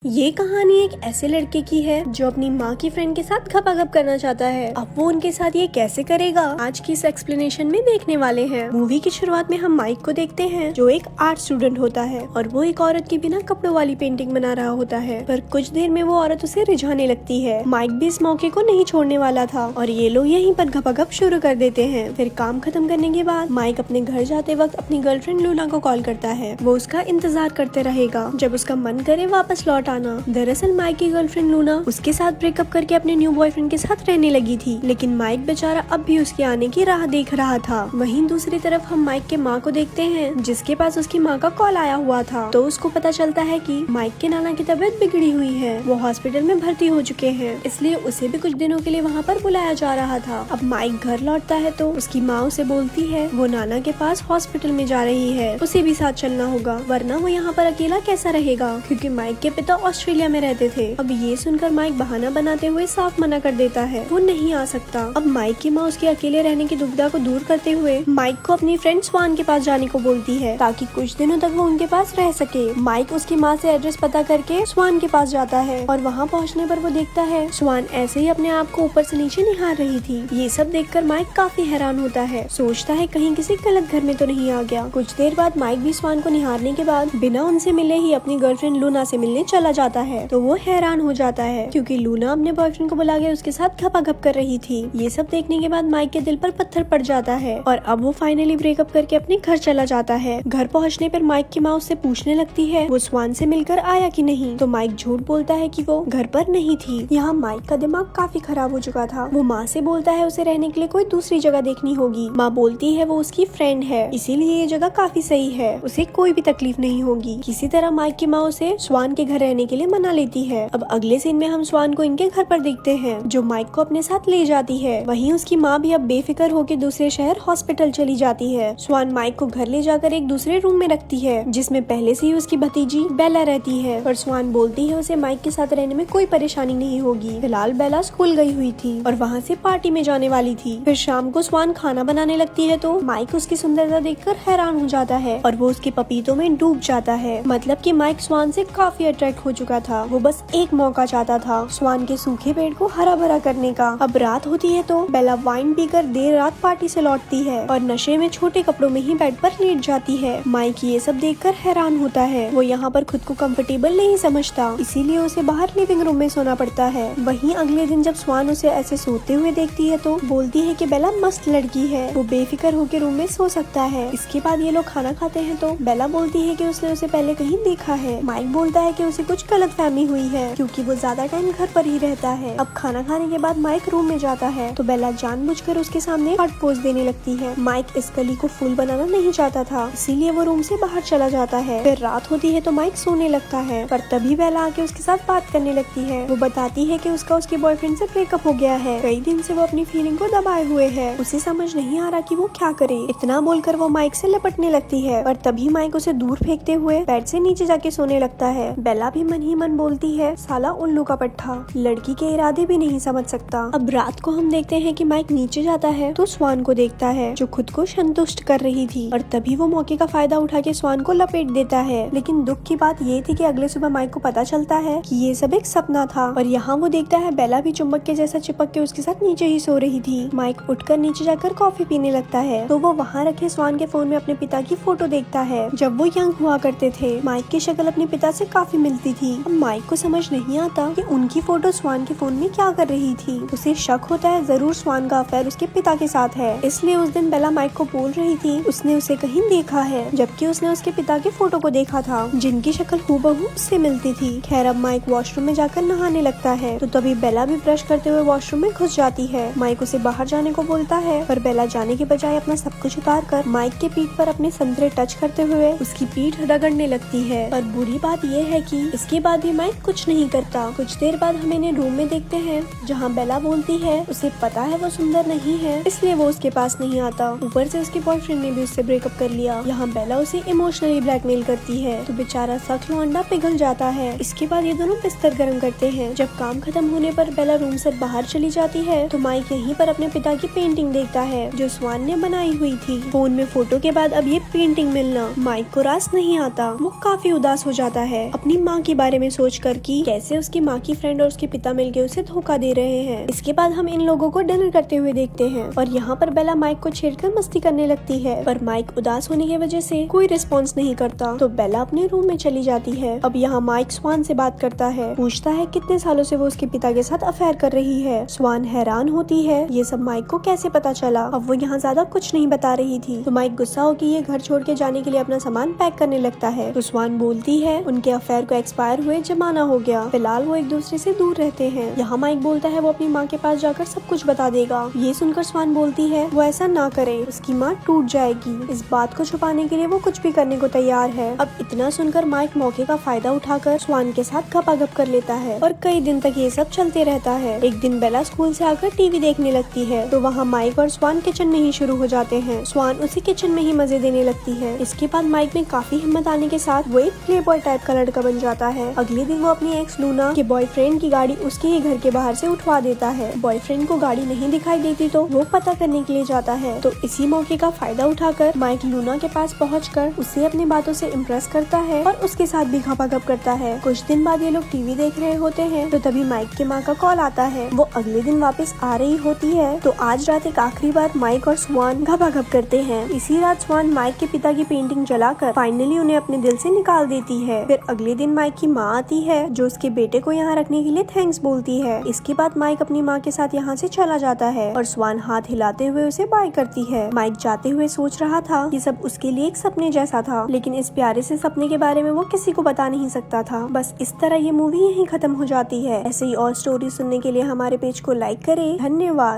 ये कहानी एक ऐसे लड़के की है जो अपनी माँ की फ्रेंड के साथ खपाखप करना चाहता है। अब वो उनके साथ ये कैसे करेगा, आज की इस एक्सप्लेनेशन में देखने वाले हैं। मूवी की शुरुआत में हम माइक को देखते हैं जो एक आर्ट स्टूडेंट होता है और वो एक औरत के बिना कपड़ों वाली पेंटिंग बना रहा होता है, पर कुछ देर में वो औरत उसे रिझाने लगती है। माइक भी इस मौके को नहीं छोड़ने वाला था और ये लोग यहीं पर खपाखप शुरू कर देते हैं। फिर काम खत्म करने के बाद माइक अपने घर जाते वक्त अपनी गर्लफ्रेंड लूना को कॉल करता है। वो उसका इंतजार करते रहेगा जब उसका मन करे वापस लौट आना। दरअसल माइक की गर्लफ्रेंड लूना उसके साथ ब्रेकअप करके अपने न्यू बॉयफ्रेंड के साथ रहने लगी थी, लेकिन माइक बेचारा अब भी उसके आने की राह देख रहा था। वहीं दूसरी तरफ हम माइक के माँ को देखते हैं जिसके पास उसकी माँ का कॉल आया हुआ था। तो उसको पता चलता है कि माइक के नाना की तबीयत बिगड़ी हुई है, वो हॉस्पिटल में भर्ती हो चुके हैं, इसलिए उसे भी कुछ दिनों के लिए वहाँ पर बुलाया जा रहा था। अब माइक घर लौटता है तो उसकी माँ उसे बोलती है वो नाना के पास हॉस्पिटल में जा रही है, उसे भी साथ चलना होगा, वरना वो यहाँ पर अकेला कैसा रहेगा, क्योंकि माइक के पिता ऑस्ट्रेलिया में रहते थे। अब ये सुनकर माइक बहाना बनाते हुए साफ मना कर देता है, वो नहीं आ सकता। अब माइक की माँ उसके अकेले रहने की दुविधा को दूर करते हुए माइक को अपनी फ्रेंड स्वान के पास जाने को बोलती है ताकि कुछ दिनों तक वो उनके पास रह सके। माइक उसकी माँ से एड्रेस पता करके स्वान के पास जाता है और वहाँ पहुँचने पर वो देखता है स्वान ऐसे ही अपने आप को ऊपर से नीचे निहार रही थी। ये सब देखकर माइक काफी हैरान होता है, सोचता है कहीं किसी गलत घर में तो नहीं आ गया। कुछ देर बाद माइक भी स्वान को निहारने के बाद बिना उनसे मिले ही अपनी गर्लफ्रेंड लूना से मिलने चला जाता है। तो वो हैरान हो जाता है क्योंकि लूना अपने बॉयफ्रेंड को बुला के उसके साथ खपाखप कर रही थी। ये सब देखने के बाद माइक के दिल पर पत्थर पड़ जाता है और अब वो फाइनली ब्रेकअप करके अपने घर चला जाता है। घर पहुंचने पर माइक की माँ उससे पूछने लगती है वो स्वान से मिलकर आया कि नहीं, तो माइक झूठ बोलता है कि वो घर पर नहीं थी। यहाँ माइक का दिमाग काफी खराब हो चुका था। वो माँ से बोलता है उसे रहने के लिए कोई दूसरी जगह देखनी होगी। माँ बोलती है वो उसकी फ्रेंड है, इसीलिए ये जगह काफी सही है, उसे कोई भी तकलीफ नहीं होगी। किसी तरह माइक की माँ उसे स्वान के घर रहने के लिए मना लेती है। अब अगले सीन में हम स्वान को इनके घर पर देखते हैं जो माइक को अपने साथ ले जाती है। वहीं उसकी माँ भी अब बेफिक्र होकर दूसरे शहर हॉस्पिटल चली जाती है। स्वान माइक को घर ले जाकर एक दूसरे रूम में रखती है जिसमें पहले से ही उसकी भतीजी बेला रहती है, और स्वान बोलती है उसे माइक के साथ रहने में कोई परेशानी नहीं होगी। फिलहाल बेला स्कूल गई हुई थी और वहाँ से पार्टी में जाने वाली थी। फिर शाम को स्वान खाना बनाने लगती है तो माइक उसकी सुंदरता देखकर हैरान हो जाता है और वो उसके पपीतों में डूब जाता है। मतलब कि माइक स्वान से काफी अट्रैक्ट हो चुका था, वो बस एक मौका चाहता था स्वान के सूखे पेड़ को हरा भरा करने का। अब रात होती है तो बेला वाइन पीकर देर रात पार्टी से लौटती है और नशे में छोटे कपड़ों में ही बेड पर लेट जाती है। माइक ये सब देखकर हैरान होता है, वो यहाँ पर खुद को कंफर्टेबल नहीं समझता, इसीलिए उसे बाहर लिविंग रूम में सोना पड़ता है। वहीं अगले दिन जब स्वान उसे ऐसे सोते हुए देखती है तो बोलती है कि बेला मस्त लड़की है, वो बेफिक्र होकर रूम में सो सकता है। इसके बाद ये लोग खाना खाते हैं तो बेला बोलती है कि उसने उसे पहले कहीं देखा है। माइक बोलता है कि उसे कुछ गलतफहमी हुई है क्योंकि वो ज्यादा टाइम घर पर ही रहता है। अब खाना खाने के बाद माइक रूम में जाता है तो बेला जानबूझकर उसके सामने हार्ट पोज देने लगती है। माइक इस कली को फूल बनाना नहीं चाहता था, इसीलिए वो रूम से बाहर चला जाता है। फिर रात होती है तो माइक सोने लगता है, पर तभी बेला आके उसके साथ बात करने लगती है। वो बताती है कि उसका उसके बॉयफ्रेंड से ब्रेकअप हो गया है, कई दिन से वो अपनी फीलिंग को दबाए हुए है, उसे समझ नहीं आ रहा कि वो क्या करे। इतना बोलकर वो माइक से लपटने लगती है, पर तभी माइक उसे दूर फेंकते हुए बेड से नीचे जाके सोने लगता है। बेला भी मन ही मन बोलती है साला उल्लू का पट्टा, लड़की के इरादे भी नहीं समझ सकता। अब रात को हम देखते हैं कि माइक नीचे जाता है तो स्वान को देखता है जो खुद को संतुष्ट कर रही थी, और तभी वो मौके का फायदा उठा के स्वान को लपेट देता है। लेकिन दुख की बात ये थी कि अगले सुबह माइक को पता चलता है कि ये सब एक सपना था, और यहाँ वो देखता है बेला भी चुंबक के जैसा चिपक के उसके साथ नीचे ही सो रही थी। माइक उठकर नीचे जाकर कॉफी पीने लगता है तो वो वहाँ रखे स्वान के फोन में अपने पिता की फोटो देखता है जब वो यंग हुआ करते थे। माइक की शक्ल अपने पिता से काफी मिलती थी। अब माइक को समझ नहीं आता कि उनकी फोटो स्वान के फोन में क्या कर रही थी। उसे शक होता है जरूर स्वान का अफेयर उसके पिता के साथ है, इसलिए उस दिन बेला माइक को बोल रही थी उसने उसे कहीं देखा है, जबकि उसने उसके पिता की फोटो को देखा था जिनकी शक्ल हूबहू उससे मिलती थी। खैर अब माइक वॉशरूम में जाकर नहाने लगता है तो तभी बेला भी ब्रश करते हुए वॉशरूम में घुस जाती है। माइक उसे बाहर जाने को बोलता है, पर बेला जाने के बजाय अपना सब कुछ उतार कर माइक के पीठ पर अपने संतरे टच करते हुए उसकी पीठ रगड़ने लगती है। और बुरी बात यह है कि इसके बाद भी माइक कुछ नहीं करता। कुछ देर बाद हम इन्हें रूम में देखते हैं जहाँ बेला बोलती है उसे पता है वो सुंदर नहीं है, इसलिए वो उसके पास नहीं आता। ऊपर से उसके बॉयफ्रेंड ने भी उससे ब्रेकअप कर लिया। यहाँ बेला उसे इमोशनली ब्लैकमेल करती है तो बेचारा सख्त लौंडा पिघल जाता है। इसके बाद ये दोनों बिस्तर गर्म करते हैं। जब काम खत्म होने पर बेला रूम से बाहर चली जाती है तो माइक यहीं पर अपने पिता की पेंटिंग देखता है जो स्वान ने बनाई हुई थी। फोन में फोटो के बाद अब ये पेंटिंग मिलना माइक को रास नहीं आता। वो काफी उदास हो जाता है, अपनी माँ के बारे में सोच कर कि कैसे उसकी माँ की फ्रेंड और उसके पिता मिलकर उसे धोखा दे रहे हैं। इसके बाद हम इन लोगों को डिनर करते हुए देखते हैं और यहाँ पर बेला माइक को छेड़कर मस्ती करने लगती है, पर माइक उदास होने की वजह से कोई रिस्पॉन्स नहीं करता, तो बेला अपने रूम में चली जाती है। अब यहाँ माइक स्वान से बात करता है, पूछता है कितने सालों से वो उसके पिता के साथ अफेयर कर रही है। स्वान हैरान होती है ये सब माइक को कैसे पता चला। अब वो यहाँ ज्यादा कुछ नहीं बता रही थी, तो माइक गुस्सा होकर ये घर छोड़ के जाने के लिए अपना सामान पैक करने लगता है। तो स्वान बोलती है उनके अफेयर को एक्सपायर हुए जमाना हो गया, फिलहाल वो एक दूसरे से दूर रहते हैं। यहाँ माइक बोलता है वो अपनी माँ के पास जाकर सब कुछ बता देगा। ये सुनकर स्वान बोलती है वो ऐसा ना करे, उसकी माँ टूट जाएगी। इस बात को छुपाने के लिए वो कुछ भी करने को तैयार है। अब इतना सुनकर माइक मौके का फायदा उठाकर स्वान के साथ गपागप कर लेता है और कई दिन तक ये सब चलते रहता है। एक दिन बेला स्कूल से आकर टीवी देखने लगती है, तो वहाँ माइक और स्वान किचन में ही शुरू हो जाते हैं। स्वान उसी किचन में ही मजे देने लगती है। इसके बाद माइक में काफी हिम्मत आने के साथ वो एक प्ले बॉय टाइप का लड़का बन जाता है। अगले दिन वो अपनी एक्स लूना के बॉयफ्रेंड की गाड़ी उसके ही घर के बाहर से उठवा देता है। बॉयफ्रेंड को गाड़ी नहीं दिखाई देती तो वो पता करने के लिए जाता है। तो इसी मौके का फायदा उठाकर माइक लूना के पास पहुंचकर उसे अपनी बातों से इम्प्रेस करता है और उसके साथ भी गपागप करता है। कुछ दिन बाद ये लोग टीवी देख रहे होते हैं, तो तभी माइक के माँ का कॉल आता है। वो अगले दिन वापस आ रही होती है, तो आज रात एक आखिरी बार माइक और स्वान गपागप करते हैं। इसी रात स्वान माइक के पिता की पेंटिंग जलाकर फाइनली उन्हें अपने दिल से निकाल देती है। फिर अगले दिन माइक की माँ आती है, जो उसके बेटे को यहाँ रखने के लिए थैंक्स बोलती है। इसके बाद माइक अपनी माँ के साथ यहाँ से चला जाता है और स्वान हाथ हिलाते हुए उसे बाय करती है। माइक जाते हुए सोच रहा था कि सब उसके लिए एक सपने जैसा था, लेकिन इस प्यारे से सपने के बारे में वो किसी को बता नहीं सकता था। बस इस तरह ये मूवी यहीं खत्म हो जाती है। ऐसे ही और स्टोरी सुनने के लिए हमारे पेज को लाइक करें। धन्यवाद।